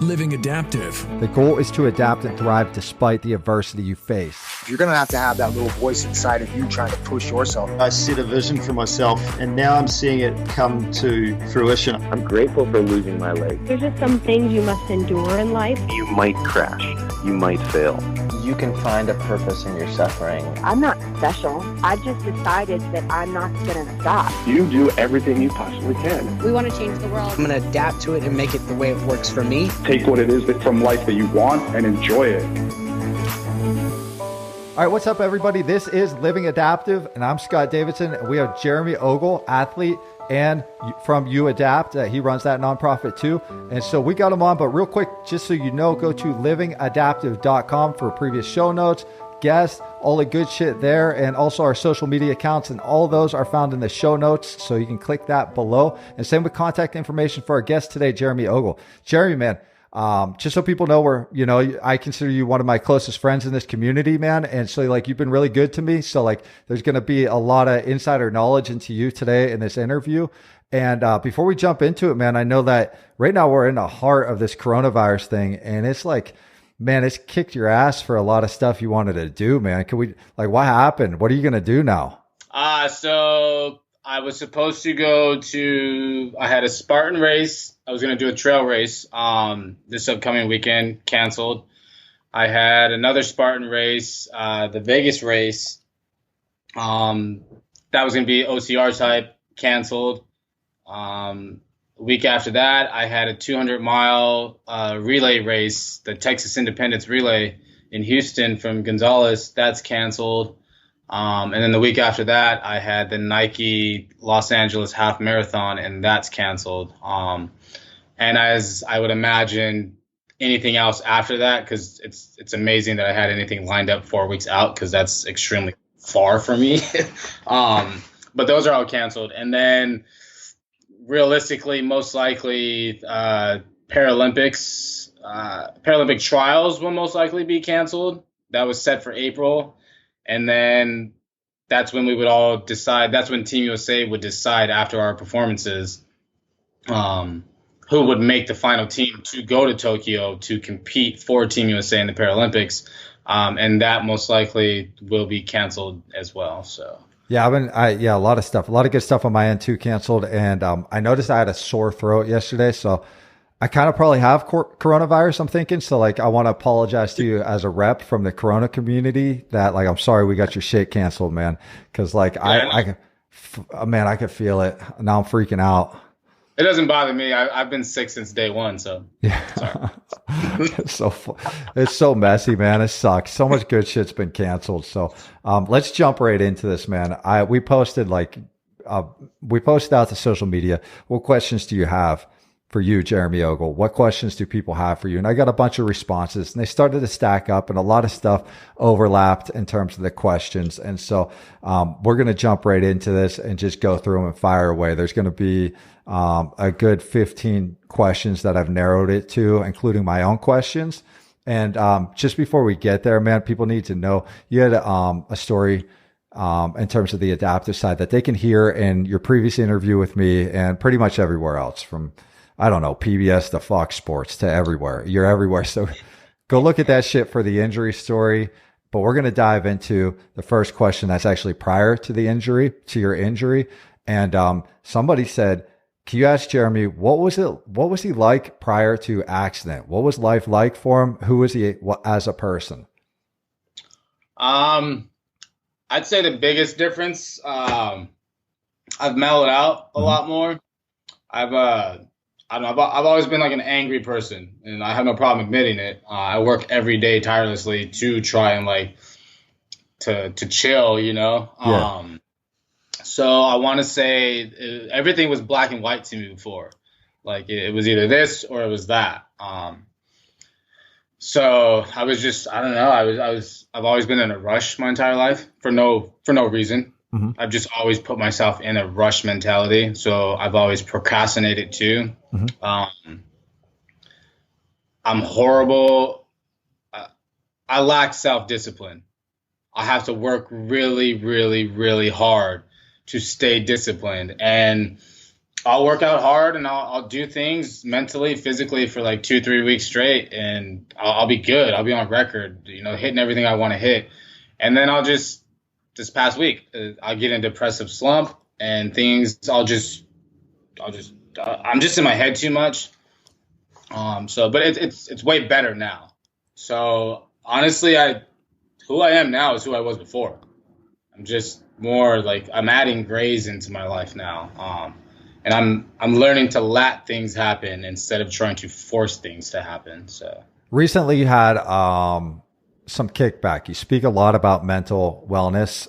Living Adaptive. The goal is to adapt and thrive despite the adversity you face. You're going to have that little voice inside of you trying to push yourself. I set a vision for myself, and now I'm seeing it come to fruition. I'm grateful for losing my leg. There's just some things you must endure in life. You might crash. You might fail. You can find a purpose in your suffering. I'm not special. I've just decided that I'm not going to stop. You do everything you possibly can. We want to change the world. I'm going to adapt to it and make it the way it works for me. Take what it is from life that you want and enjoy it. All right, what's up, everybody? This is Living Adaptive, and I'm Scott Davidson. And we have Jeremy Ogle, athlete, and from You Adapt. He runs that nonprofit too. And so we got him on, but real quick, just so you know, go to livingadaptive.com for previous show notes, guests, all the good shit there, and also our social media accounts, and all those are found in the show notes, so you can click that below. And same with contact information for our guest today, Jeremy Ogle. Jeremy, man, just so people know, I consider you one of my closest friends in this community, man. And so you've been really good to me. So there's going to be a lot of insider knowledge into you today in this interview. And, before we jump into it, man, I know that right now we're in the heart of this coronavirus thing, and it's man, it's kicked your ass for a lot of stuff you wanted to do, man. What happened? What are you going to do now? So I was supposed to I had a Spartan race. I was going to do a trail race this upcoming weekend, canceled. I had another Spartan race, the Vegas race. That was going to be OCR type, canceled. Week after that, I had a 200-mile relay race, the Texas Independence Relay in Houston from Gonzales. That's canceled. And then the week after that, I had the Nike Los Angeles Half Marathon, and that's canceled. And as I would imagine, anything else after that, because it's amazing that I had anything lined up 4 weeks out, because that's extremely far for me. But those are all canceled. And then realistically, most likely, Paralympic trials will most likely be canceled. That was set for April. And then that's when we would all decide. That's when Team USA would decide after our performances who would make the final team to go to Tokyo to compete for Team USA in the Paralympics. And that most likely will be canceled as well. So. Yeah, a lot of stuff, a lot of good stuff on my end too canceled. And I noticed I had a sore throat yesterday. So I kind of probably have coronavirus, I'm thinking. So I want to apologize to you as a rep from the Corona community that I'm sorry we got your shit canceled, man. Cause I could feel it. Now I'm freaking out. It doesn't bother me. I've been sick since day one. So yeah, it's so messy, man. It sucks. So much good shit's been canceled. So, let's jump right into this, man. We posted out to social media. What questions do you have for you, Jeremy Ogle? What questions do people have for you? And I got a bunch of responses, and they started to stack up, and a lot of stuff overlapped in terms of the questions. And so, we're going to jump right into this and just go through them and fire away. There's going to be a good 15 questions that I've narrowed it to, including my own questions. And just before we get there, man, people need to know you had a story in terms of the adaptive side that they can hear in your previous interview with me and pretty much everywhere else, from, I don't know, PBS to Fox Sports to everywhere. You're everywhere. So go look at that shit for the injury story. But we're going to dive into the first question that's actually prior to your injury. And somebody said, can you ask Jeremy, what was he like prior to accident? What was life like for him? Who was he as a person? I'd say the biggest difference, I've mellowed out a lot more. I've always been an angry person, and I have no problem admitting it. I work every day tirelessly to try and to chill, Yeah. So I want to say everything was black and white to me before. It was either this or it was that. So I was just, I don't know. I've always been in a rush my entire life for no reason. Mm-hmm. I've just always put myself in a rush mentality. So I've always procrastinated too. Mm-hmm. I'm horrible. I lack self-discipline. I have to work really, really, really hard to stay disciplined. And I'll work out hard and I'll do things mentally, physically for like 2-3 weeks straight, and I'll be good. I'll be on record, hitting everything I want to hit. And then this past week, I'll get in a depressive slump and things. I'm just in my head too much. But it's way better now. So honestly, who I am now is who I was before. I'm just more like I'm adding grays into my life now. And I'm learning to let things happen instead of trying to force things to happen. So recently you had some kickback. You speak a lot about mental wellness.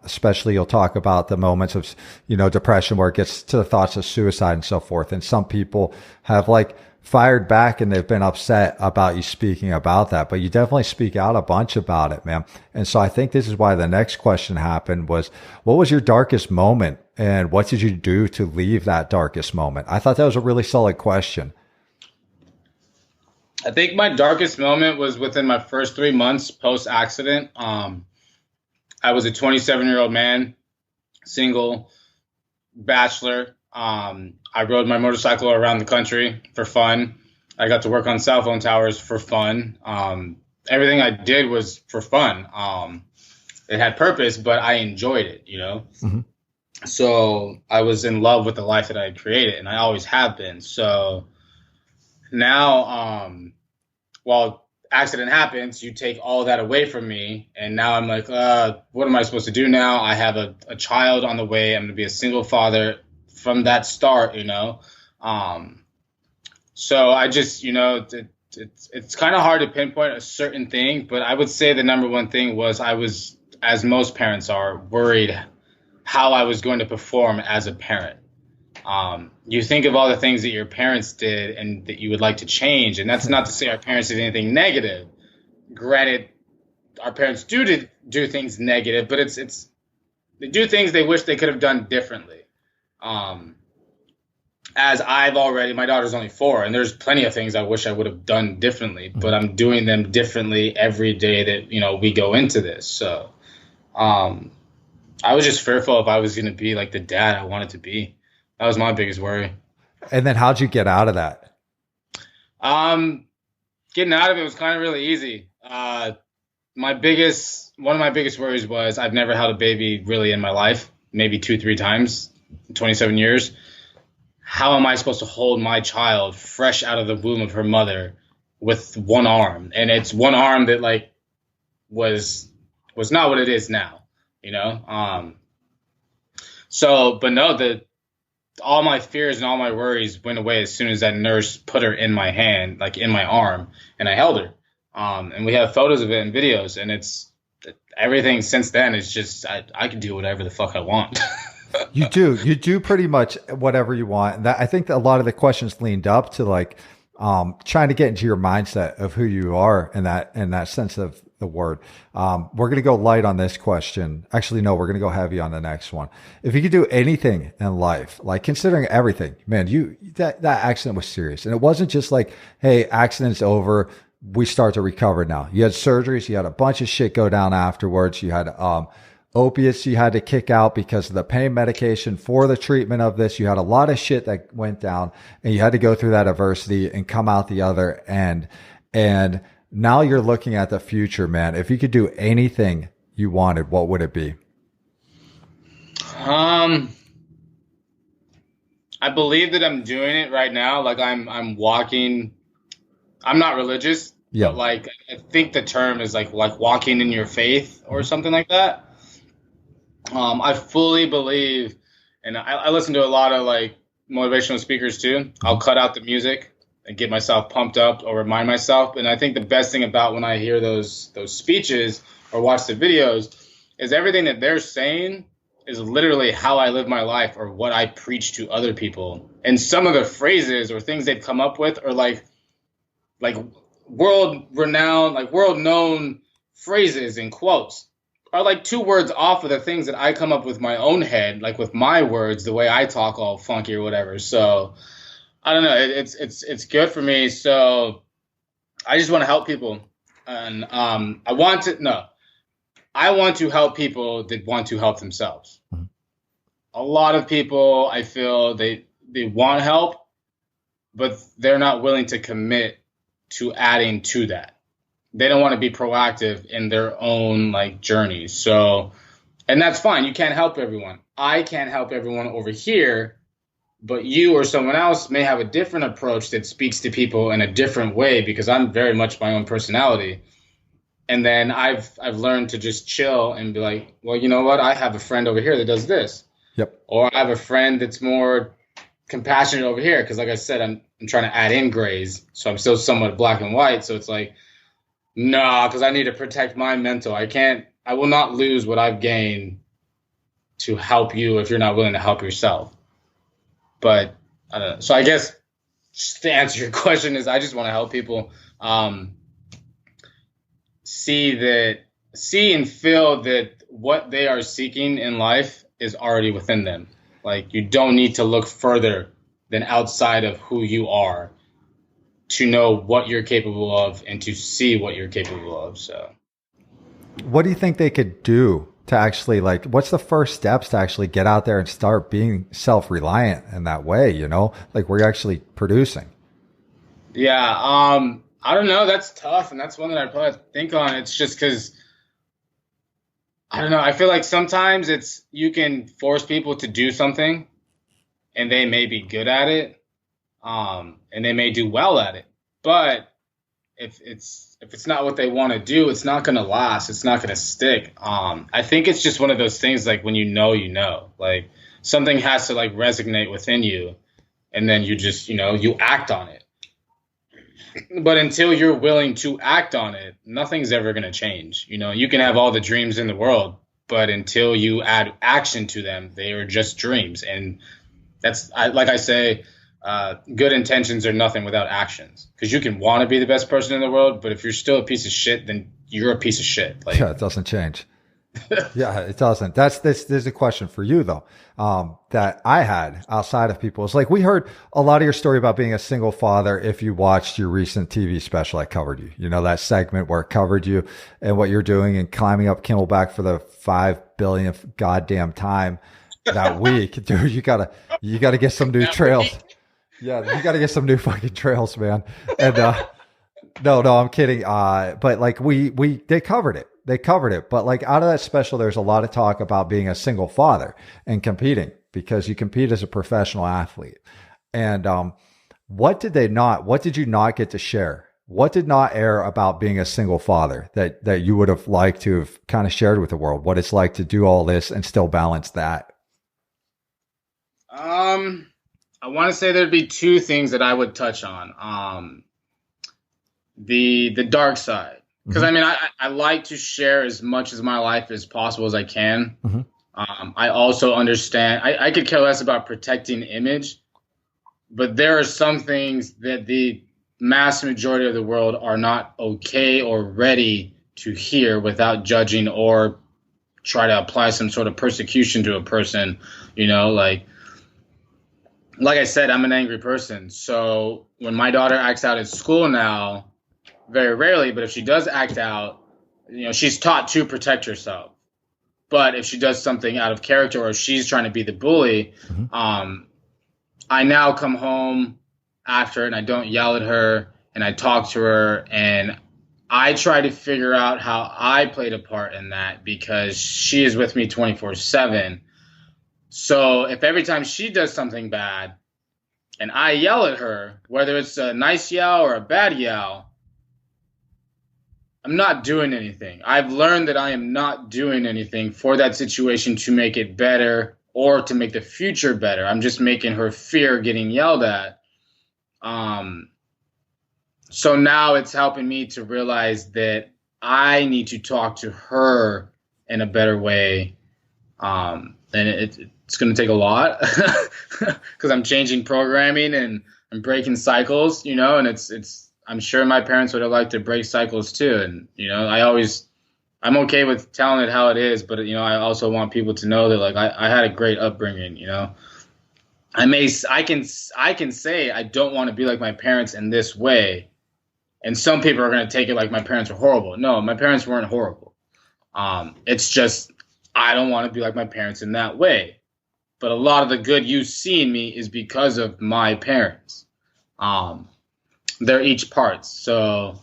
Especially you'll talk about the moments of, depression where it gets to the thoughts of suicide and so forth. And some people have like fired back and they've been upset about you speaking about that, but you definitely speak out a bunch about it, man. And so I think this is why the next question happened was, what was your darkest moment and what did you do to leave that darkest moment? I thought that was a really solid question. I think my darkest moment was within my first 3 months post accident. I was a 27-year-old man, single, bachelor. I rode my motorcycle around the country for fun. I got to work on cell phone towers for fun. Everything I did was for fun. It had purpose, but I enjoyed it, Mm-hmm. So I was in love with the life that I had created, and I always have been. So now, while accident happens, you take all that away from me, and now I'm like, what am I supposed to do now? I have a child on the way. I'm going to be a single father from that start, So I just, it's kind of hard to pinpoint a certain thing, but I would say the number one thing was I was, as most parents are, worried how I was going to perform as a parent. You think of all the things that your parents did and that you would like to change, and that's not to say our parents did anything negative. Granted, our parents do things negative, but it's they do things they wish they could have done differently. As my daughter's only 4, and there's plenty of things I wish I would have done differently, but I'm doing them differently every day that, we go into this. So, I was just fearful if I was going to be like the dad I wanted to be. That was my biggest worry. And then how'd you get out of that? Getting out of it was kind of really easy. One of my biggest worries was I've never held a baby really in my life, maybe 2-3 times in 27 years. How am I supposed to hold my child fresh out of the womb of her mother with one arm? And it's one arm that like was not what it is now, but no, all my fears and all my worries went away as soon as that nurse put her in my hand, like in my arm, and I held her. And we have photos of it and videos, and it's everything since then is just, I can do whatever the fuck I want. You do pretty much whatever you want. And I think that a lot of the questions leaned up to like, trying to get into your mindset of who you are in that sense of the word. We're going to go light on this question. Actually, no, we're going to go heavy on the next one. If you could do anything in life, like considering everything, man, that accident was serious. And it wasn't just like, hey, accident's over, we start to recover now. You had surgeries, you had a bunch of shit go down afterwards. You had, opiates you had to kick out because of the pain medication for the treatment of this. You had a lot of shit that went down and you had to go through that adversity and come out the other end. And now you're looking at the future, man. If you could do anything you wanted, what would it be? I believe that I'm doing it right now. Like I'm walking. I'm not religious, but like I think the term is like walking in your faith or something like that. I fully believe, and I listen to a lot of like motivational speakers too. I'll cut out the music and get myself pumped up or remind myself. And I think the best thing about when I hear those speeches or watch the videos is everything that they're saying is literally how I live my life or what I preach to other people. And some of the phrases or things they've come up with are like world renowned, like world known phrases and quotes. Are like 2 words off of the things that I come up with my own head, like with my words, the way I talk all funky or whatever. So I don't know. It's good for me. So I just want to help people. And I want to help people that want to help themselves. Mm-hmm. A lot of people, I feel they want help, but they're not willing to commit to adding to that. They don't want to be proactive in their own like journeys. So, and that's fine. You can't help everyone. I can't help everyone over here, but you or someone else may have a different approach that speaks to people in a different way, because I'm very much my own personality. And then I've learned to just chill and be like, well, you know what? I have a friend over here that does this. Yep. Or I have a friend that's more compassionate over here, because like I said, I'm trying to add in grays, so I'm still somewhat black and white. So it's like, nah, because I need to protect my mental. I will not lose what I've gained to help you if you're not willing to help yourself. But I don't know. So I guess just to answer your question is, I just want to help people see and feel that what they are seeking in life is already within them. Like, you don't need to look further than outside of who you are to know what you're capable of and to see what you're capable of. So what do you think they could do to actually, like, what's the first steps to actually get out there and start being self-reliant in that way, you know, like we're actually producing? Yeah. I don't know. That's tough. And that's one that I probably have to think on. It's just because, I don't know. I feel like sometimes you can force people to do something and they may be good at it. And they may do well at it, but if it's not what they want to do, it's not going to last. It's not going to stick. I think it's just one of those things, like when you know, like something has to like resonate within you, and then you just, you act on it. But until you're willing to act on it, nothing's ever going to change. You can have all the dreams in the world, but until you add action to them, they are just dreams. And that's, like I say, good intentions are nothing without actions. Because you can want to be the best person in the world, but if you're still a piece of shit, then you're a piece of shit. Like, yeah, it doesn't change. Yeah, it doesn't. There's a question for you though, that I had outside of people. It's like, we heard a lot of your story about being a single father. If you watched your recent TV special, I covered you, that segment where it covered you and what you're doing and climbing up Camelback for the 5 billionth goddamn time that week. Dude, you gotta get some new trails. Yeah, you gotta get some new fucking trails, man. And, no, I'm kidding. But like they covered it. But like out of that special, there's a lot of talk about being a single father and competing, because you compete as a professional athlete. And, what did you not get to share? What did not air about being a single father that you would have liked to have kind of shared with the world? What it's like to do all this and still balance that? I want to say there'd be two things that I would touch on. The dark side. Because I like to share as much of my life as possible as I can. Mm-hmm. I also understand I could care less about protecting image, but there are some things that the mass majority of the world are not okay or ready to hear without judging or try to apply some sort of persecution to a person. Like I said, I'm an angry person. So when my daughter acts out at school now, very rarely, but if she does act out, she's taught to protect herself. But if she does something out of character, or if she's trying to be the bully, mm-hmm. I now come home after and I don't yell at her and I talk to her and I try to figure out how I played a part in that, because she is with me 24/7. So if every time she does something bad and I yell at her, whether it's a nice yell or a bad yell, I'm not doing anything. I've learned that I am not doing anything for that situation to make it better or to make the future better. I'm just making her fear getting yelled at. So now it's helping me to realize that I need to talk to her in a better way. And it's going to take a lot because I'm changing programming and I'm breaking cycles, and I'm sure my parents would have liked to break cycles too. And, I'm okay with telling it how it is, but, I also want people to know that, like, I had a great upbringing, I can say I don't want to be like my parents in this way. And some people are going to take it like my parents are horrible. No, my parents weren't horrible. It's just, I don't want to be like my parents in that way. but a lot of the good you see in me is because of my parents. They're each parts. So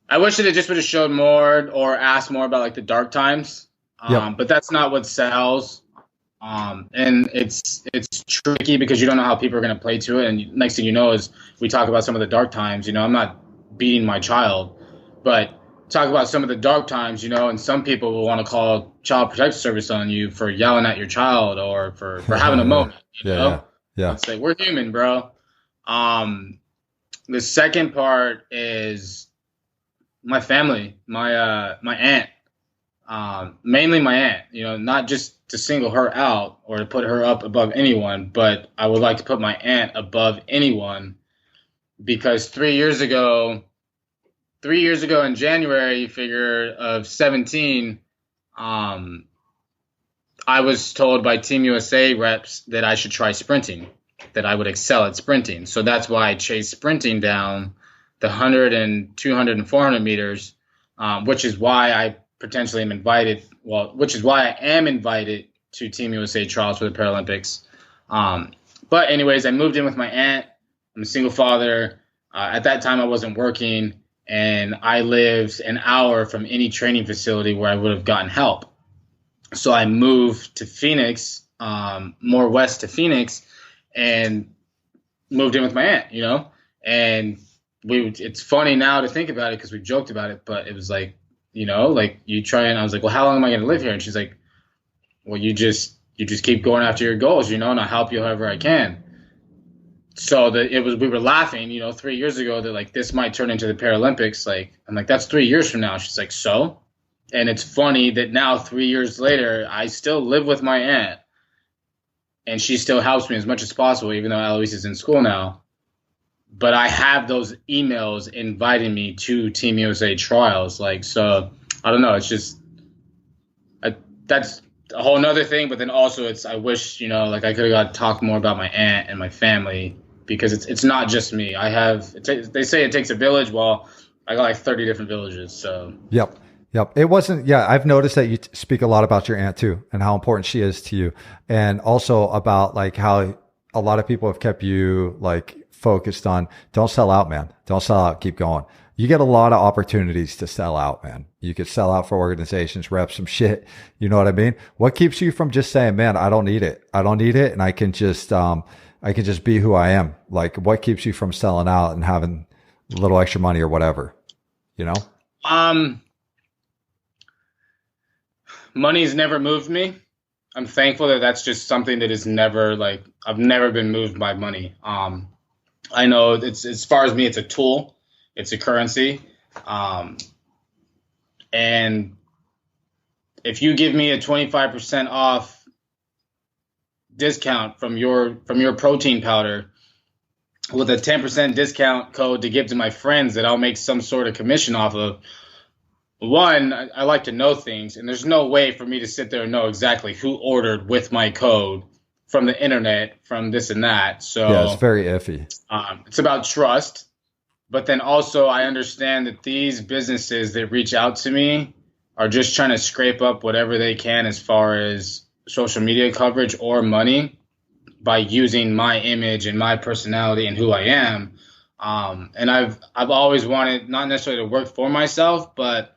I wish that it just would have showed more or asked more about like the dark times. But that's not what sells. And it's tricky because you don't know how people are going to play to it. And next thing you know is we talk about some of the dark times. You know, I'm not beating my child, but talk about some of the dark times, you know, and some people will want to call child protective service on you for yelling at your child or for having a moment, you know? Yeah. It's like, we're human, bro. The second part is my family, my aunt, mainly my aunt, you know, not just to single her out or to put her up above anyone, but I would like to put my aunt above anyone because 3 years ago in January, figure of 17, I was told by Team USA reps that I should try sprinting, that I would excel at sprinting. So that's why I chased sprinting down the 100 and 200 and 400 meters, which is why I potentially am invited. Well, which is why I am invited to Team USA trials for the Paralympics. But anyways, I moved in with my aunt. I'm a single father. At that time, I wasn't working, and I lived an hour from any training facility where I would have gotten help. So I moved to Phoenix, more west to Phoenix, and moved in with my aunt, you know? And it's funny now to think about it because we joked about it, but it was like, you know, like you try and I was like, well, how long am I going to live here? And she's like, well, you just keep going after your goals, you know, and I'll help you however I can. So we were laughing, you know, 3 years ago that like this might turn into the Paralympics. Like, I'm like, that's 3 years from now. She's like, so? And it's funny that now 3 years later, I still live with my aunt and she still helps me as much as possible, even though Eloise is in school now. But I have those emails inviting me to Team USA trials. Like, so I don't know. It's just, that's a whole nother thing. But then also I wish, you know, like I could have got to talk more about my aunt and my family because it's not just me. They say it takes a village. Well, I got like 30 different villages. So. Yep. It wasn't, I've noticed that you speak a lot about your aunt too and how important she is to you. And also about like how a lot of people have kept you like focused on don't sell out, man. Don't sell out. Keep going. You get a lot of opportunities to sell out, man. You could sell out for organizations, rep some shit. You know what I mean? What keeps you from just saying, man, I don't need it. And I can just be who I am. Like what keeps you from selling out and having a little extra money or whatever, you know? Money's never moved me. I'm thankful that that's just something that is never like, I've never been moved by money. I know it's, as far as me, it's a tool, it's a currency. And if you give me a 25% off discount from your protein powder with a 10% discount code to give to my friends that I'll make some sort of commission off of, one, I like to know things, and there's no way for me to sit there and know exactly who ordered with my code from the internet, from this and that. So yeah, it's very iffy. It's about trust, but then also I understand that these businesses that reach out to me are just trying to scrape up whatever they can as far as social media coverage or money by using my image and my personality and who I am. And I've always wanted not necessarily to work for myself, but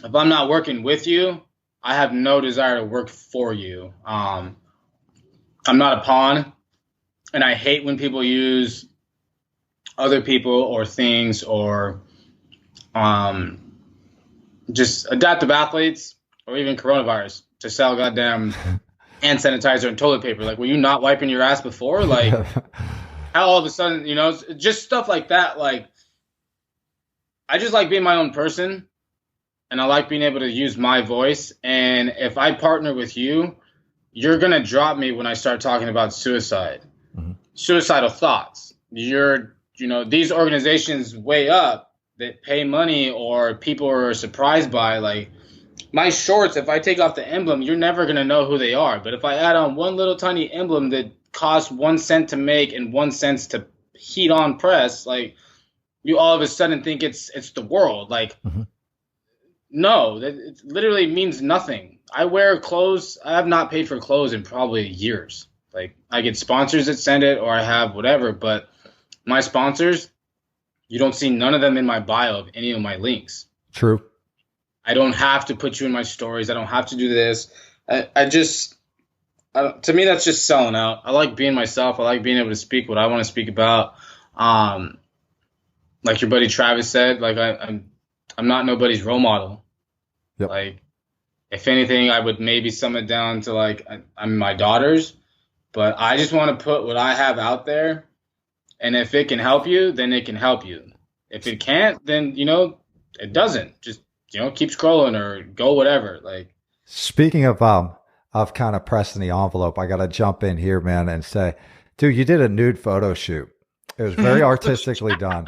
if I'm not working with you, I have no desire to work for you. I'm not a pawn, and I hate when people use other people or things or just adaptive athletes or even coronavirus to sell goddamn hand sanitizer and toilet paper. Like, were you not wiping your ass before? Like, how all of a sudden, you know, just stuff like that. Like, I just like being my own person. And I like being able to use my voice. And if I partner with you, you're going to drop me when I start talking about suicide, suicidal thoughts. These organizations way up that pay money or people are surprised by, like my shorts, if I take off the emblem, you're never going to know who they are. But if I add on one little tiny emblem that costs 1 cent to make and 1 cent to heat on press, like you all of a sudden think it's the world. Like, No, it literally means nothing. I wear clothes. I have not paid for clothes in probably years. Like, I get sponsors that send it, or I have whatever, but my sponsors, you don't see none of them in my bio of any of my links. True. I don't have to put you in my stories. I don't have to do this. To me, that's just selling out. I like being myself. I like being able to speak what I want to speak about. Like your buddy Travis said, like I'm not nobody's role model. Yep. Like, if anything, I would maybe sum it down to like I'm my daughter's, but I just want to put what I have out there, and if it can help you, then it can help you. If it can't, then it doesn't. Just keep scrolling or go whatever. Like, speaking of kind of pressing the envelope, I got to jump in here, man, and say, dude, you did a nude photo shoot. It was very artistically done.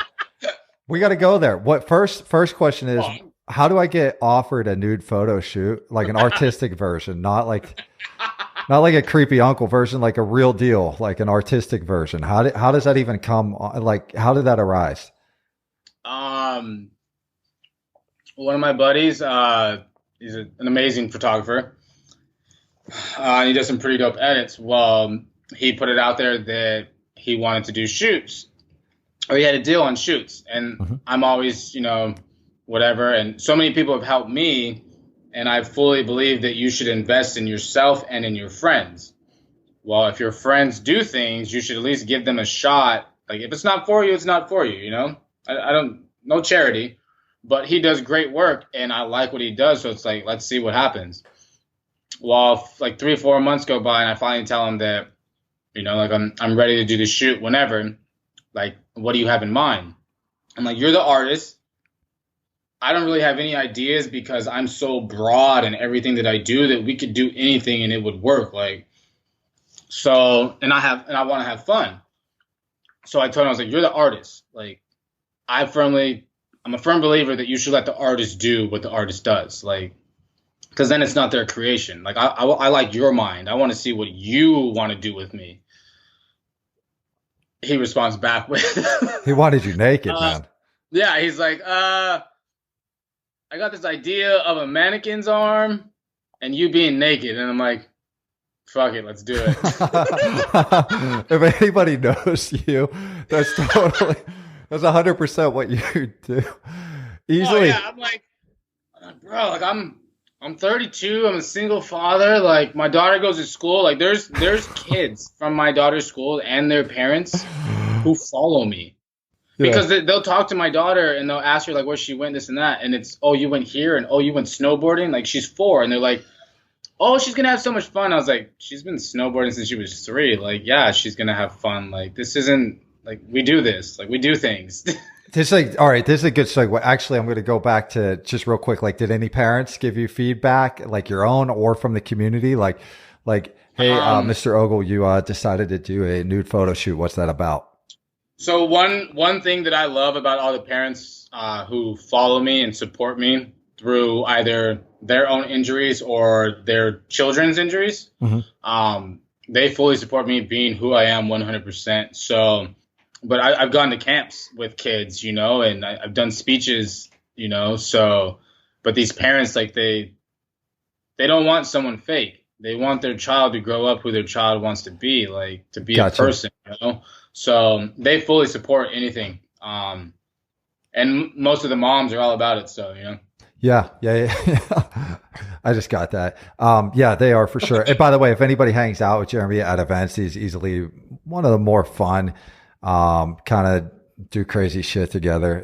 We got to go there. What first question is, how do I get offered a nude photo shoot, like an artistic version, not like a creepy uncle version, like a real deal, like an artistic version? How does that even come? Like, how did that arise? One of my buddies, he's an amazing photographer. He does some pretty dope edits. Well, he put it out there that he wanted to do shoots, or he had a deal on shoots, and I'm always, whatever. And so many people have helped me, and I fully believe that you should invest in yourself and in your friends. Well, if your friends do things, you should at least give them a shot. Like, if it's not for you, it's not for you. I don't, no charity, but he does great work, and I like what he does. So it's like, let's see what happens. Well, like 3 or 4 months go by, and I finally tell him that, like I'm ready to do the shoot whenever. Like, what do you have in mind? I'm like, you're the artist. I don't really have any ideas because I'm so broad in everything that I do that we could do anything and it would work. Like, so, and I want to have fun. So I told him, I was like, you're the artist. Like, I'm a firm believer that you should let the artist do what the artist does. Like, because then it's not their creation. Like, I like your mind. I want to see what you want to do with me. He responds back with, he wanted you naked, man. Yeah, he's like, I got this idea of a mannequin's arm and you being naked. And I'm like, fuck it, let's do it. If anybody knows you, that's 100% what you do. Easily. Oh, yeah, I'm like, bro, like I'm 32. I'm a single father. Like, my daughter goes to school. Like, there's kids from my daughter's school and their parents who follow me. Because they'll talk to my daughter and they'll ask her, like, where she went, this and that. And it's, oh, you went here, and oh, you went snowboarding. Like, she's 4. And they're like, oh, she's going to have so much fun. I was like, she's been snowboarding since she was 3. Like, yeah, she's going to have fun. Like, this isn't, like, we do this. Like, we do things. All right, this is a good segue. Actually, I'm going to go back to just real quick. Like, did any parents give you feedback, like your own or from the community? Like, hey, Mr. Ogle, you decided to do a nude photo shoot. What's that about? So one thing that I love about all the parents who follow me and support me through either their own injuries or their children's injuries, they fully support me being who I am 100%. So, but I've gone to camps with kids, and I've done speeches, so, but these parents, like, they don't want someone fake. They want their child to grow up who their child wants to be, like, to be Gotcha. a person, So they fully support anything. And most of the moms are all about it. So, Yeah. I just got that. Yeah, they are for sure. And by the way, if anybody hangs out with Jeremy at events, he's easily one of the more fun, kind of do crazy shit together.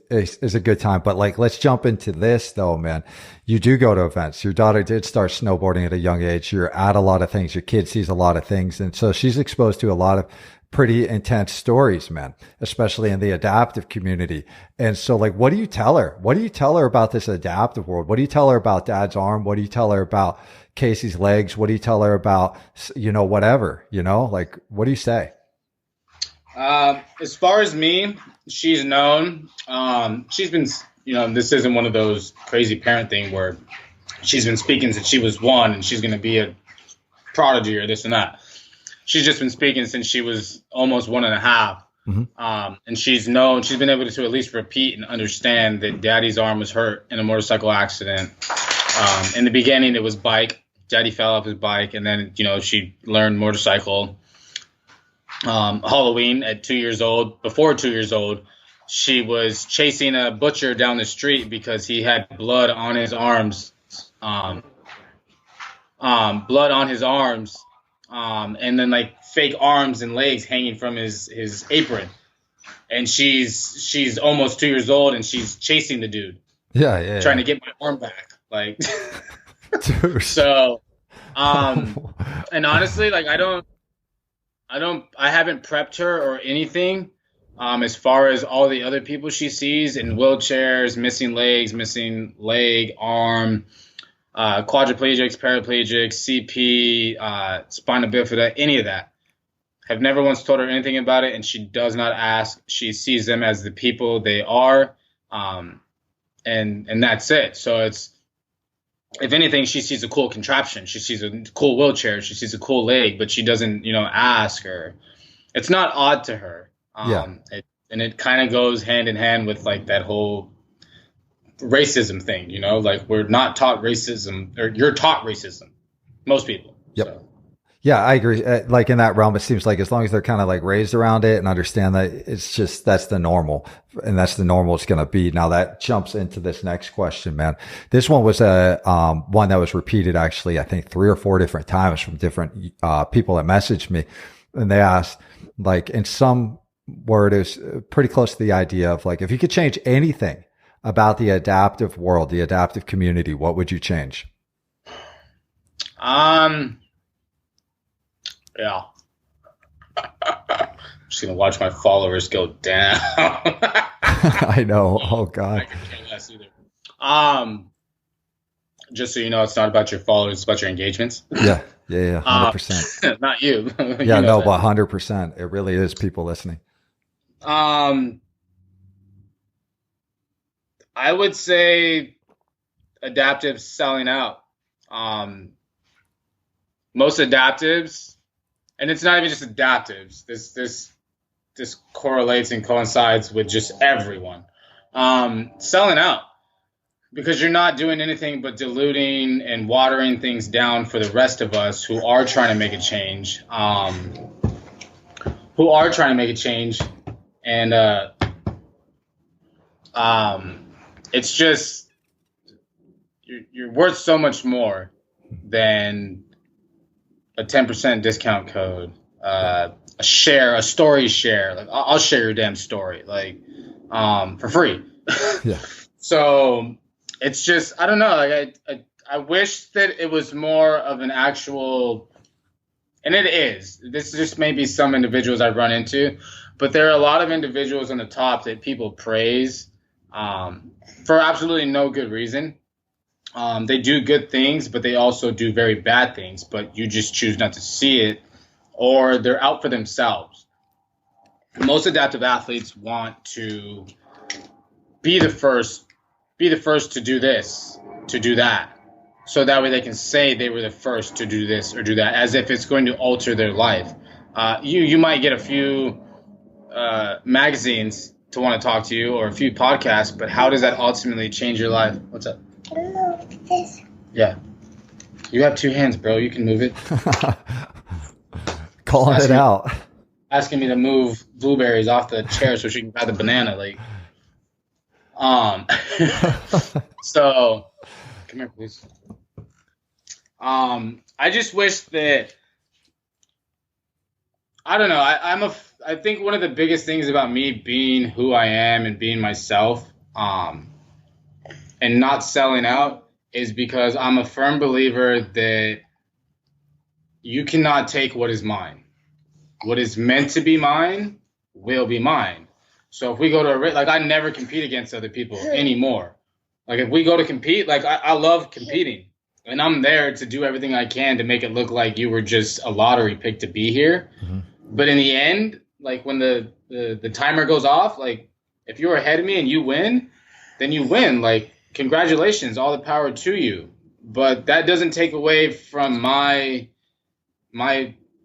It's a good time. But like, let's jump into this though, man. You do go to events. Your daughter did start snowboarding at a young age. You're at a lot of things. Your kid sees a lot of things. And so she's exposed to a lot of pretty intense stories, man, especially in the adaptive community. And so, like, what do you tell her? What do you tell her about this adaptive world? What do you tell her about Dad's arm? What do you tell her about Casey's legs? What do you tell her about, whatever, like, what do you say? As far as me, she's known, she's been, this isn't one of those crazy parent thing where she's been speaking since she was 1 and she's going to be a prodigy or this and that. She's just been speaking since she was almost 1.5. And she's been able to at least repeat and understand that daddy's arm was hurt in a motorcycle accident. In the beginning, it was bike. Daddy fell off his bike, and then, she learned motorcycle. Halloween at 2 years old, before 2 years old, she was chasing a butcher down the street because he had blood on his arms, and then like fake arms and legs hanging from his apron. And she's almost 2 years old, and she's chasing the dude. Yeah. Trying to get my arm back. Like, Dude. So, and honestly, like, I haven't prepped her or anything, as far as all the other people she sees in wheelchairs, missing legs, missing leg, arm, quadriplegics, paraplegics, CP, spina bifida, any of that. Have never once told her anything about it, and she does not ask. She sees them as the people they are, and that's it. So it's, if anything, she sees a cool contraption. She sees a cool wheelchair. She sees a cool leg, but she doesn't, ask her. It's not odd to her. And it kind of goes hand in hand with like that whole racism thing, like we're not taught racism, or you're taught racism. Most people. Yep. So. Yeah, I agree. Like in that realm, it seems like as long as they're kind of like raised around it and understand that it's just, that's the normal, and that's the normal it's going to be. Now that jumps into this next question, man. This one was one that was repeated actually, I think 3 or 4 different times from different people that messaged me, and they asked, like, in some word is pretty close to the idea of like, if you could change anything about the adaptive world, the adaptive community, what would you change? Yeah. I'm just going to watch my followers go down. I know. Oh, God. I can care less either. Just so you know, it's not about your followers, it's about your engagements. Yeah. 100%. Not you. Yeah, no, but 100%. It really is people listening. I would say adaptives selling out. Most adaptives, and it's not even just adaptives. This correlates and coincides with just everyone selling out, because you're not doing anything but diluting and watering things down for the rest of us who are trying to make a change. And it's just you're worth so much more than a 10% discount code, a story share. Like, I'll share your damn story, like, for free. Yeah. So it's just, I don't know. Like, I wish that it was more of an actual, and it is. This just may be some individuals I've run into, but there are a lot of individuals on the top that people praise, for absolutely no good reason. They do good things, but they also do very bad things, but you just choose not to see it, or they're out for themselves. Most adaptive athletes want to be the first to do this, to do that. So that way they can say they were the first to do this or do that, as if it's going to alter their life. You might get a few magazines to want to talk to you, or a few podcasts, but how does that ultimately change your life? What's up? This. Yeah. You have 2 hands, bro. You can move it. Calling it out. Asking me to move blueberries off the chair so she can grab the banana. Like, so come here, please. I just wish that, I don't know. I think one of the biggest things about me being who I am and being myself, and not selling out, is because I'm a firm believer that you cannot take what is mine. What is meant to be mine will be mine. So if we go to I never compete against other people anymore. Like, if we go to compete, like, I love competing, and I'm there to do everything I can to make it look like you were just a lottery pick to be here. Mm-hmm. But in the end, like, when the timer goes off, like, if you're ahead of me and you win, then you win. Like, congratulations, all the power to you. But that doesn't take away from my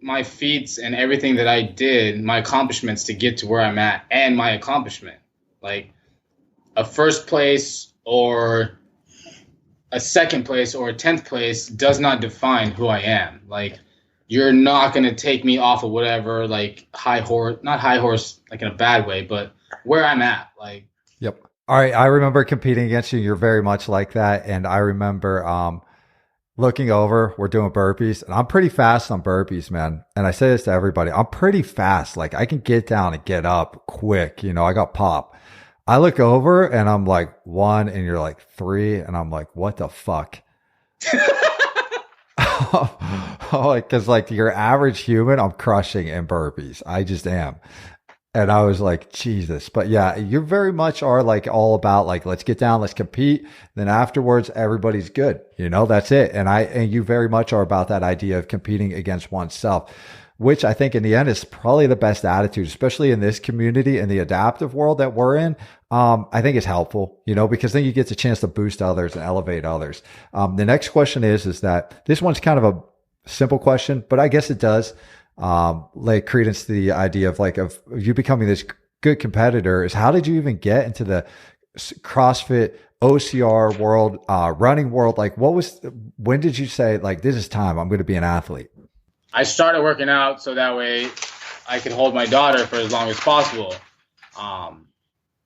my feats and everything that I did, my accomplishments to get to where I'm at, and my accomplishment. Like a first place or a second place or a 10th place does not define who I am. Like, you're not going to take me off of whatever, like not high horse, like in a bad way, but where I'm at. Like, yep. All right. I remember competing against you. You're very much like that. And I remember, looking over, we're doing burpees, and I'm pretty fast on burpees, man. And I say this to everybody. I'm pretty fast. Like, I can get down and get up quick. You know, I got pop. I look over and I'm like 1 and you're like 3. And I'm like, what the fuck? Like, cause like your average human, I'm crushing in burpees. I just am. And I was like, Jesus. But yeah, you very much are like all about like, let's get down, let's compete. Then afterwards, everybody's good. You know, that's it. And you very much are about that idea of competing against oneself, which I think in the end is probably the best attitude, especially in this community and the adaptive world that we're in. I think it's helpful, you know, because then you get the chance to boost others and elevate others. The next question is that this one's kind of a simple question, but I guess it does lay credence to the idea of like, of you becoming this good competitor. Is how did you even get into the CrossFit OCR world, running world? Like, when did you say like, this is time, I'm going to be an athlete? I started working out so that way I could hold my daughter for as long as possible.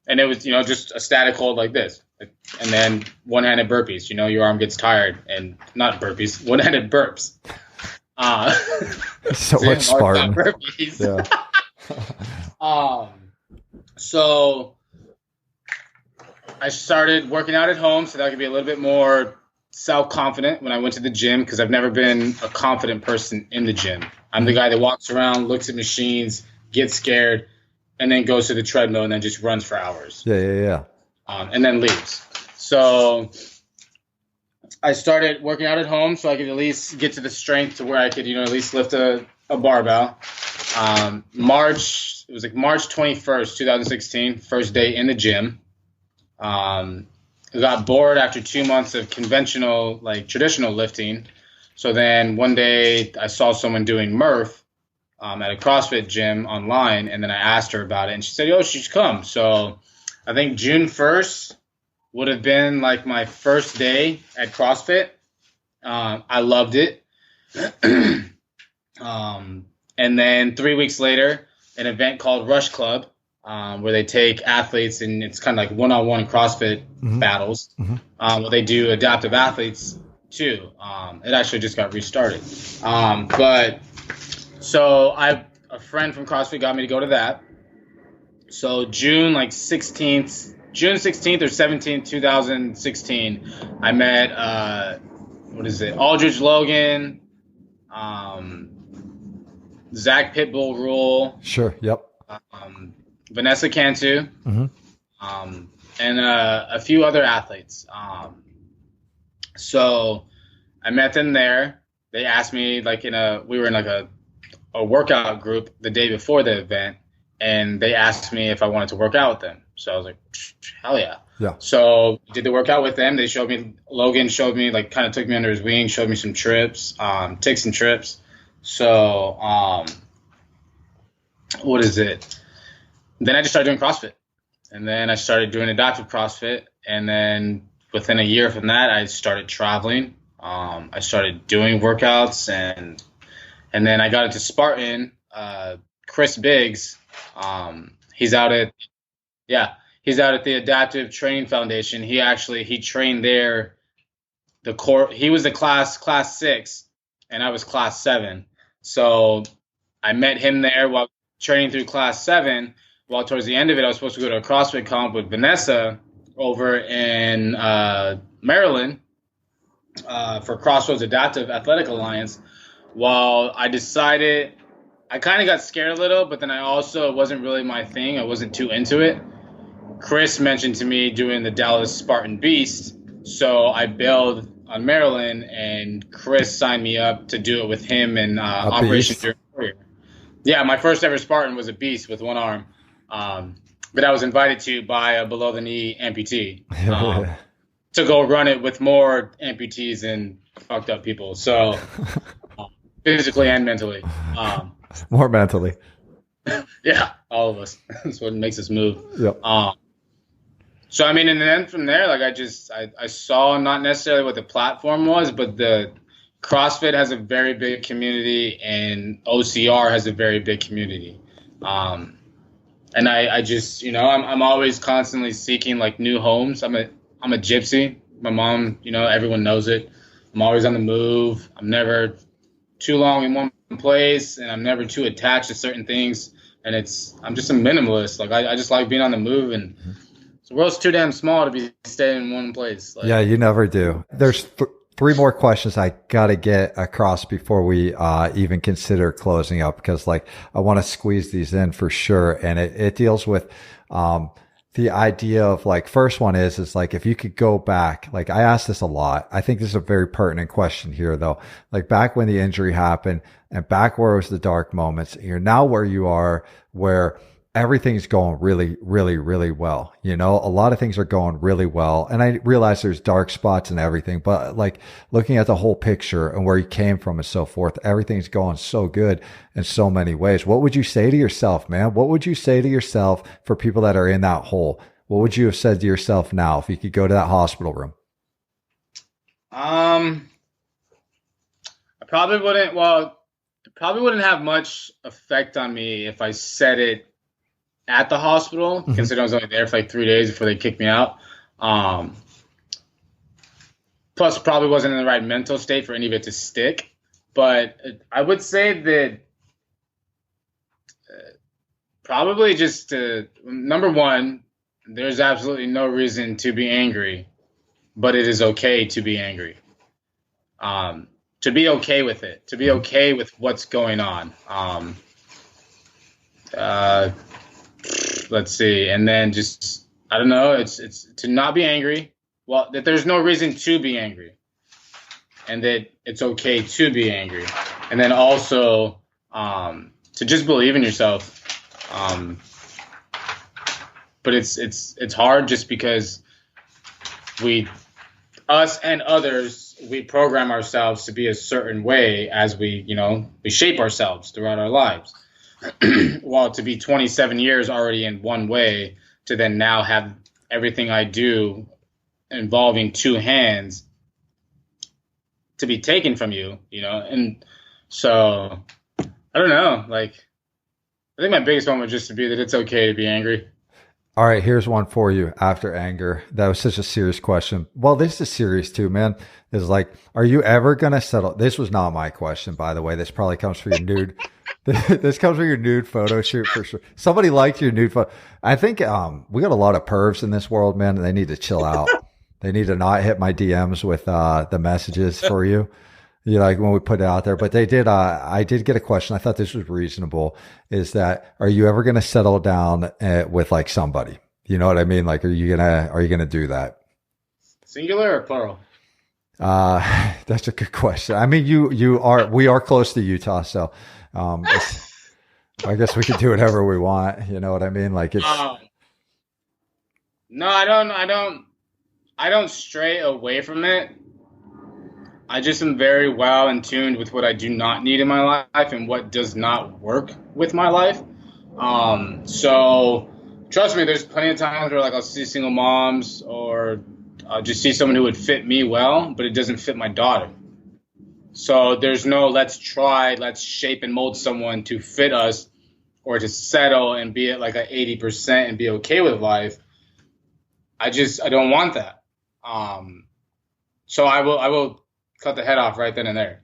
And it was, you know, just a static hold like this. And then one-handed burpees, you know, your arm gets tired, and not burpees, one-handed burps. So much Spartan. Burpees. Yeah. So I started working out at home so that I could be a little bit more self-confident when I went to the gym, because I've never been a confident person in the gym. I'm the guy that walks around, looks at machines, gets scared, and then goes to the treadmill and then just runs for hours. Yeah. And then leaves. So I started working out at home so I could at least get to the strength to where I could, you know, at least lift a barbell. It was like March 21st, 2016, first day in the gym. I got bored after 2 months of conventional, like traditional lifting. So then one day I saw someone doing Murph at a CrossFit gym online, and then I asked her about it, and she said, "Oh, she should come." So I think June 1st would have been like my first day at CrossFit. I loved it. And then 3 weeks later, an event called Rush Club, where they take athletes, and it's kind of like one-on-one CrossFit battles. Where they do adaptive athletes too. It actually just got restarted. So a friend from CrossFit got me to go to that. So June 16th or 17th, 2016, I met Aldridge Logan, Zach Pitbull Rule. Sure. Yep. Vanessa Cantu, and a few other athletes. So I met them there. They asked me, we were in like a workout group the day before the event, and they asked me if I wanted to work out with them. So I was like, hell yeah. Yeah. So did the workout with them. Logan showed me, like, kind of took me under his wing, showed me some trips, tips and trips. So, Then I just started doing CrossFit, and then I started doing adaptive CrossFit. And then within a year from that, I started traveling. I started doing workouts, and then I got into Spartan. Chris Biggs, he's out at the Adaptive Training Foundation. He trained there. He was the class 6, and I was class 7. So I met him there while training through class 7. While towards the end of it, I was supposed to go to a CrossFit comp with Vanessa over in Maryland for Crossroads Adaptive Athletic Alliance. While I decided, I kind of got scared a little, but then it wasn't really my thing. I wasn't too into it. Chris mentioned to me doing the Dallas Spartan Beast, so I bailed on Maryland, and Chris signed me up to do it with him in Operation Enduring Warrior. Yeah, my first ever Spartan was a beast with one arm, but I was invited to by a below-the-knee amputee to go run it with more amputees and fucked up people. So, physically and mentally. More mentally. Yeah, all of us. That's what makes us move. Yep. So I mean, and then from there, like I saw not necessarily what the platform was, but the CrossFit has a very big community, and OCR has a very big community. And I just, I'm always constantly seeking like new homes. I'm a gypsy. My mom, everyone knows it. I'm always on the move. I'm never too long in one place, and I'm never too attached to certain things. And I'm just a minimalist. Like I just like being on the move, and the world's too damn small to be staying in one place. Like, yeah, you never do. There's three more questions I got to get across before we even consider closing up, because like I want to squeeze these in for sure. And it deals with the idea of like, first one is like, if you could go back, like I ask this a lot. I think this is a very pertinent question here though. Like back when the injury happened and back where it was the dark moments, you're now where you are, where everything's going really, really, really well. A lot of things are going really well. And I realize there's dark spots and everything, but like looking at the whole picture and where you came from and so forth, everything's going so good in so many ways. What would you say to yourself, man? What would you say to yourself for people that are in that hole? What would you have said to yourself now if you could go to that hospital room? I probably wouldn't. Well, it probably wouldn't have much effect on me if I said it at the hospital, considering I was only there for like 3 days before they kicked me out. Plus, probably wasn't in the right mental state for any of it to stick. But I would say that probably just number one, there's absolutely no reason to be angry, but it is okay to be angry. To be okay with it, to be okay with what's going on. Let's see. And then just, I don't know, it's to not be angry. Well, that there's no reason to be angry, and that it's okay to be angry. And then also, to just believe in yourself. But it's hard just because us and others, we program ourselves to be a certain way as we shape ourselves throughout our lives. Well, to be 27 years already in one way, to then now have everything I do involving two hands to be taken from you, and so I don't know. Like, I think my biggest one would just to be that it's okay to be angry. All right, here's one for you after anger. That was such a serious question. Well, this is serious too, man. Is like, are you ever going to settle? This was not my question, by the way. This probably comes from your nude. This comes from your nude photo shoot for sure. Somebody liked your nude photo. I think we got a lot of pervs in this world, man, and they need to chill out. They need to not hit my DMs with the messages for you. Like when we put it out there. But they did, I did get a question. I thought this was reasonable. Is that, are you ever going to settle down with like somebody? You know what I mean? Like, are you going to do that? Singular or plural? That's a good question. I mean, we are close to Utah. So, I guess we can do whatever we want. You know what I mean? Like it's, no, I don't stray away from it. I just am very well in tune with what I do not need in my life and what does not work with my life. So trust me, there's plenty of times where like I'll see single moms or I'll just see someone who would fit me well, but it doesn't fit my daughter. So there's no let's shape and mold someone to fit us or to settle and be at like a 80% and be okay with life. I don't want that. So I will cut the head off right then and there,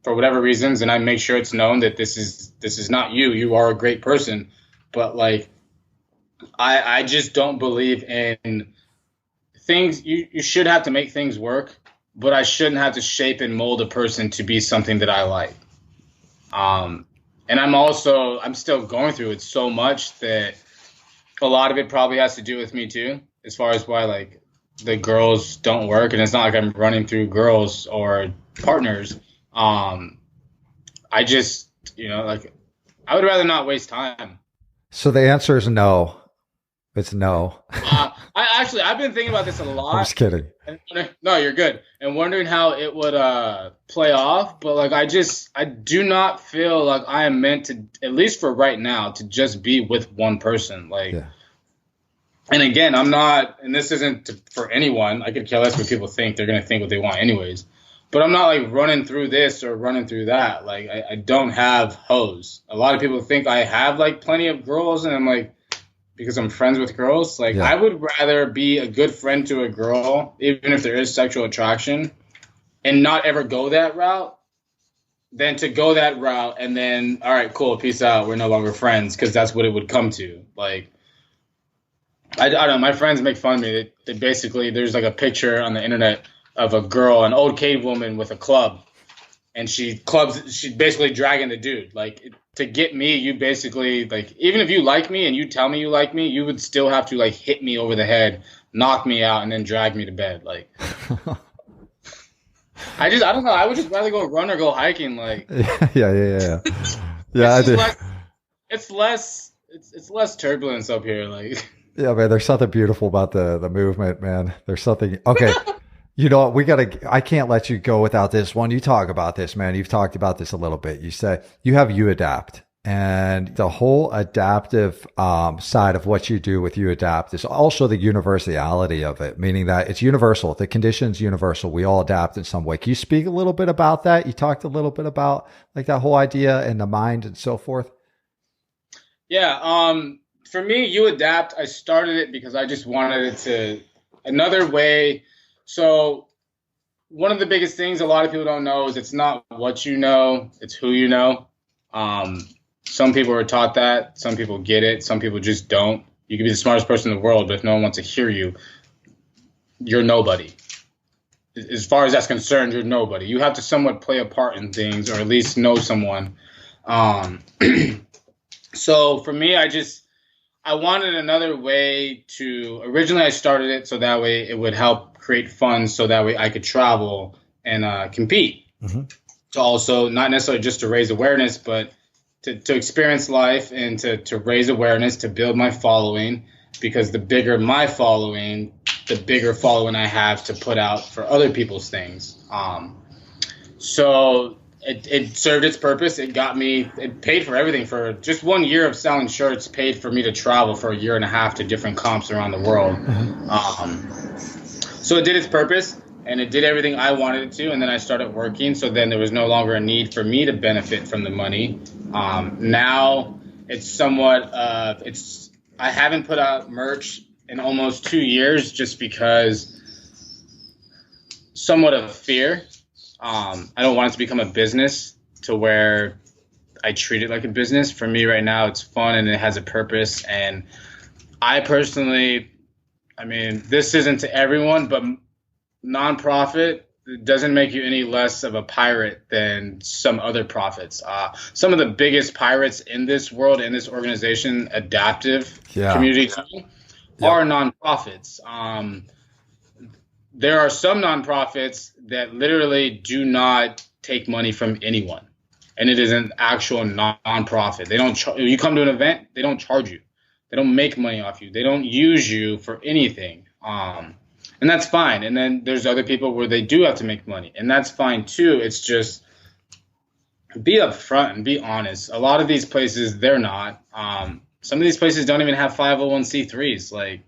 for whatever reasons, and I make sure it's known that this is not you. You are a great person, but like I just don't believe in things. You should have to make things work, but I shouldn't have to shape and mold a person to be something that I like. And I'm still going through it so much that a lot of it probably has to do with me too, as far as why like the girls don't work. And it's not like I'm running through girls or partners. I just, like I would rather not waste time. So the answer is no. It's no. I've been thinking about this a lot. I'm just kidding. And, no, you're good. And wondering how it would play off, but like I do not feel like I am meant to, at least for right now, to just be with one person. Like, and again, I'm not, and this isn't for anyone. I could care less what people think. They're gonna think what they want anyways. But I'm not like running through this or running through that. Like I don't have hoes. A lot of people think I have like plenty of girls, and I'm like, because I'm friends with girls. Like I would rather be a good friend to a girl, even if there is sexual attraction, and not ever go that route, than to go that route and then, all right, cool, peace out, we're no longer friends, because that's what it would come to. Like, I don't know, my friends make fun of me. They basically, there's like a picture on the internet of a girl, an old cave woman with a club, and she's basically dragging the dude. Like, to get me, you basically, like, even if you like me and you tell me you like me, you would still have to like hit me over the head, knock me out, and then drag me to bed. Like, I don't know. I would just rather go run or go hiking. Like, yeah. I do. It's less turbulence up here. Like, yeah, man. There's something beautiful about the movement, man. There's something. Okay. You know what? I can't let you go without this one. You talk about this, man. You've talked about this a little bit. You say you have You Adapt, and the whole adaptive side of what you do with You Adapt is also the universality of it, meaning that it's universal. The condition's universal. We all adapt in some way. Can you speak a little bit about that? You talked a little bit about like that whole idea and the mind and so forth. Yeah. For me, You Adapt, I started it because I just wanted it to another way. So one of the biggest things a lot of people don't know is it's not what you know, it's who you know. Some people are taught that. Some people get it. Some people just don't. You can be the smartest person in the world, but if no one wants to hear you, you're nobody. As far as that's concerned, you're nobody. You have to somewhat play a part in things, or at least know someone. So for me, I wanted another way to, originally I started it so that way it would help create funds so that way I could travel and compete. Mm-hmm. To also, not necessarily just to raise awareness, but to experience life and to raise awareness, to build my following, because the bigger my following, the bigger following I have to put out for other people's things. So it served its purpose. It paid for everything. For just 1 year of selling shirts paid for me to travel for a year and a half to different comps around the world. So it did its purpose, and it did everything I wanted it to, and then I started working, so then there was no longer a need for me to benefit from the money. Now it's somewhat I haven't put out merch in almost 2 years just because somewhat of fear. I don't want it to become a business to where I treat it like a business. For me right now, it's fun and it has a purpose. And I personally, I mean, this isn't to everyone, but nonprofit doesn't make you any less of a pirate than some other profits. Some of the biggest pirates in this world, in this organization, adaptive community, are nonprofits. There are some nonprofits that literally do not take money from anyone, and it is an actual nonprofit. They don't. You come to an event, they don't charge you. They don't make money off you. They don't use you for anything, and that's fine. And then there's other people where they do have to make money, and that's fine too. It's just be upfront and be honest. A lot of these places, they're not. Some of these places don't even have 501c3s. Like,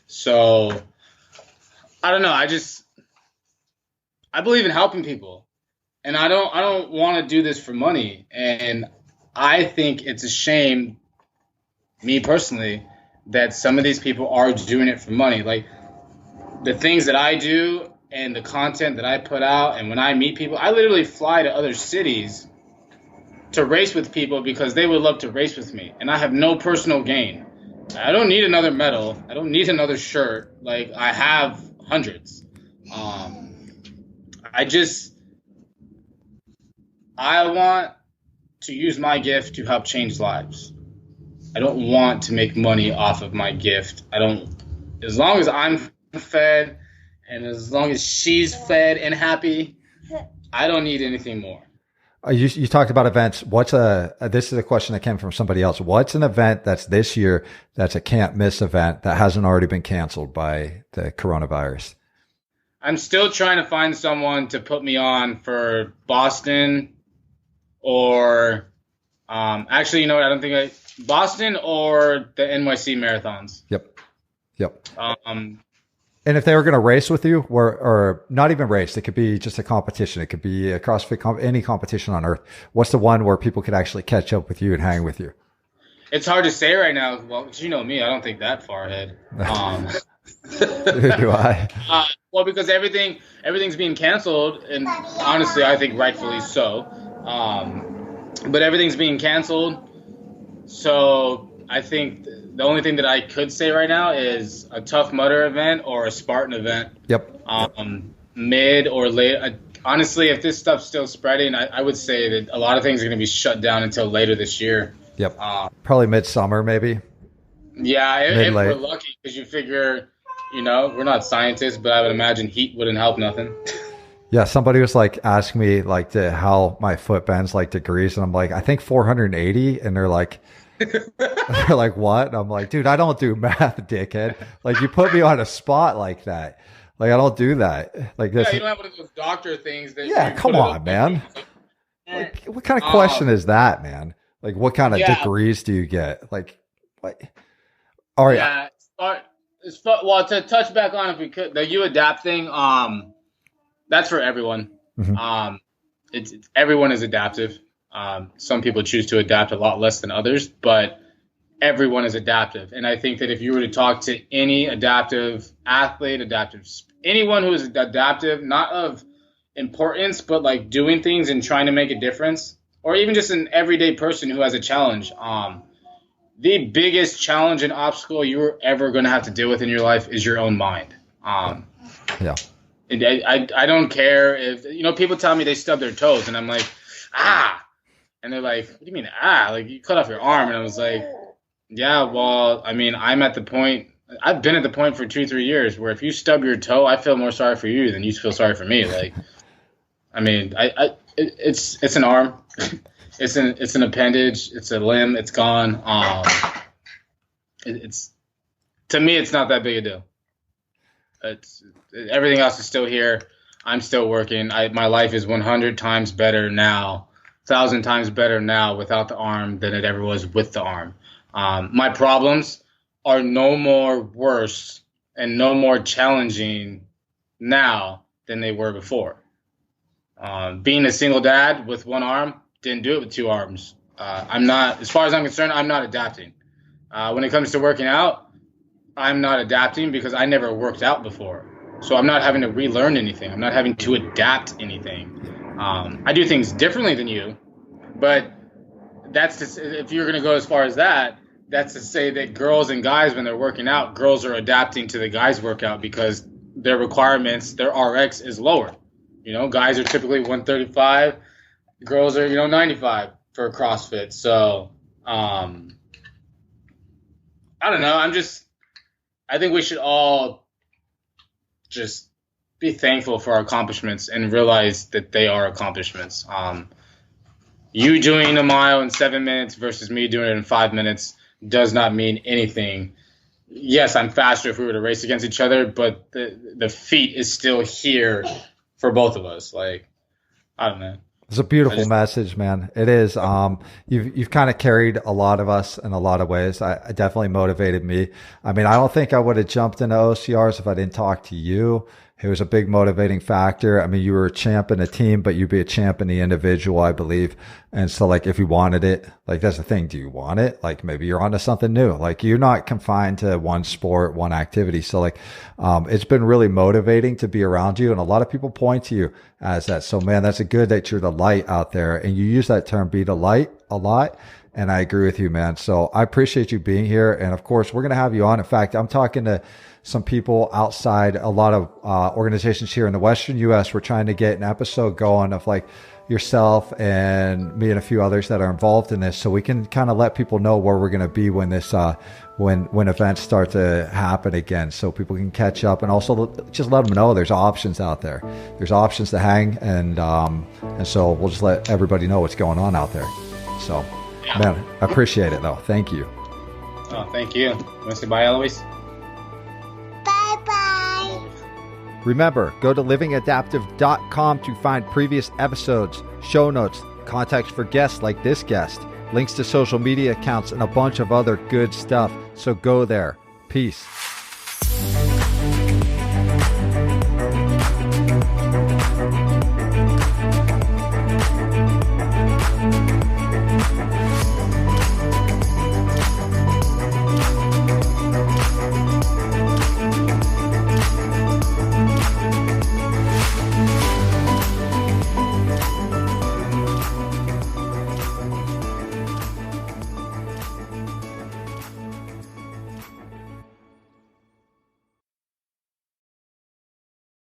so. I don't know. I believe in helping people, and I don't want to do this for money. And I think it's a shame, me personally, that some of these people are doing it for money. Like the things that I do and the content that I put out, and when I meet people, I literally fly to other cities to race with people because they would love to race with me, and I have no personal gain. I don't need another medal. I don't need another shirt. Like I have hundreds. I want to use my gift to help change lives. I don't want to make money off of my gift. As long as I'm fed and as long as she's fed and happy, I don't need anything more. You talked about events. This is a question that came from somebody else. What's an event that's this year that's a can't miss event that hasn't already been canceled by the coronavirus? I'm still trying to find someone to put me on for Boston or actually, you know what? I don't think Boston or the NYC marathons. Yep. And if they were going to race with you, or not even race, it could be just a competition. It could be a CrossFit, any competition on earth. What's the one where people could actually catch up with you and hang with you? It's hard to say right now. Well, 'cause you know me, I don't think that far ahead. Do I? Well, because everything's being canceled, and honestly, I think rightfully so. But everything's being canceled, so I think the only thing that I could say right now is a Tough Mudder event or a Spartan event. Yep. Mid or late. Honestly, if this stuff's still spreading, I would say that a lot of things are going to be shut down until later this year. Yep. Probably midsummer, maybe. Yeah, if we're lucky, because you figure, you know, we're not scientists, but I would imagine heat wouldn't help nothing. Yeah, somebody was like asking me like how my foot bends like degrees, and I'm like, I think 480, and they're like, what? And I'm like, dude, I don't do math, dickhead. Like, you put me on a spot like that. Like, I don't do that. Like this. Yeah, you don't have one of those doctor things. Yeah, come on, man. Like, what kind of question is that, man? Like, what kind of degrees do you get? Like, what? All right. Yeah. Well, to touch back on, if we could, the you adapt thing, that's for everyone. Mm-hmm. Everyone is adaptive. Some people choose to adapt a lot less than others, but everyone is adaptive. And I think that if you were to talk to any adaptive athlete, anyone who is adaptive, not of importance, but like doing things and trying to make a difference, or even just an everyday person who has a challenge, the biggest challenge and obstacle you're ever going to have to deal with in your life is your own mind. Yeah. I don't care if, you know, people tell me they stub their toes and I'm like, and they're like, what do you mean, like you cut off your arm? And I was like, yeah, well, I mean, I've been at the point for 2-3 years where if you stub your toe, I feel more sorry for you than you feel sorry for me. Like, I mean, it's an arm. It's an appendage. It's a limb. It's gone. To me, it's not that big a deal. Everything else is still here. I'm still working. My life is 100 times better now, 1,000 times better now without the arm than it ever was with the arm. My problems are no more worse and no more challenging now than they were before. Being a single dad with one arm, didn't do it with two arms. As far as I'm concerned, I'm not adapting. When it comes to working out, I'm not adapting because I never worked out before. So I'm not having to relearn anything. I'm not having to adapt anything. I do things differently than you, but if you're going to go as far as that, that's to say that girls and guys, when they're working out, girls are adapting to the guys' workout because their requirements, their RX is lower. You know, guys are typically 135, girls are, 95 for CrossFit. So, I don't know. I think we should all just be thankful for our accomplishments and realize that they are accomplishments. You doing a mile in 7 minutes versus me doing it in 5 minutes does not mean anything. Yes, I'm faster if we were to race against each other, but the feat is still here for both of us. Like, I don't know. It's a beautiful message, man. It is. You've kind of carried a lot of us in a lot of ways. I definitely motivated me. I mean, I don't think I would have jumped into OCRs if I didn't talk to you. It was a big motivating factor. I mean, you were a champ in a team, but you'd be a champ in the individual, I believe. And so, like, if you wanted it, like, that's the thing. Do you want it? Like, maybe you're onto something new. Like, you're not confined to one sport, one activity. So, like, it's been really motivating to be around you. And a lot of people point to you as that. So, man, that's a good that you're the light out there. And you use that term, be the light, a lot. And I agree with you, man. So I appreciate you being here. And of course, we're going to have you on. In fact, I'm talking to some people outside, a lot of organizations here in the Western U.S. We're trying to get an episode going of, like, yourself and me and a few others that are involved in this, so we can kind of let people know where we're going to be when this when events start to happen again, so people can catch up, and also just let them know there's options out there. There's options to hang, and so we'll just let everybody know what's going on out there. So, man, I appreciate it though. Thank you. Oh, thank you. Want to say bye, Eloise? Remember, go to livingadaptive.com to find previous episodes, show notes, contacts for guests like this guest, links to social media accounts, and a bunch of other good stuff. So go there. Peace.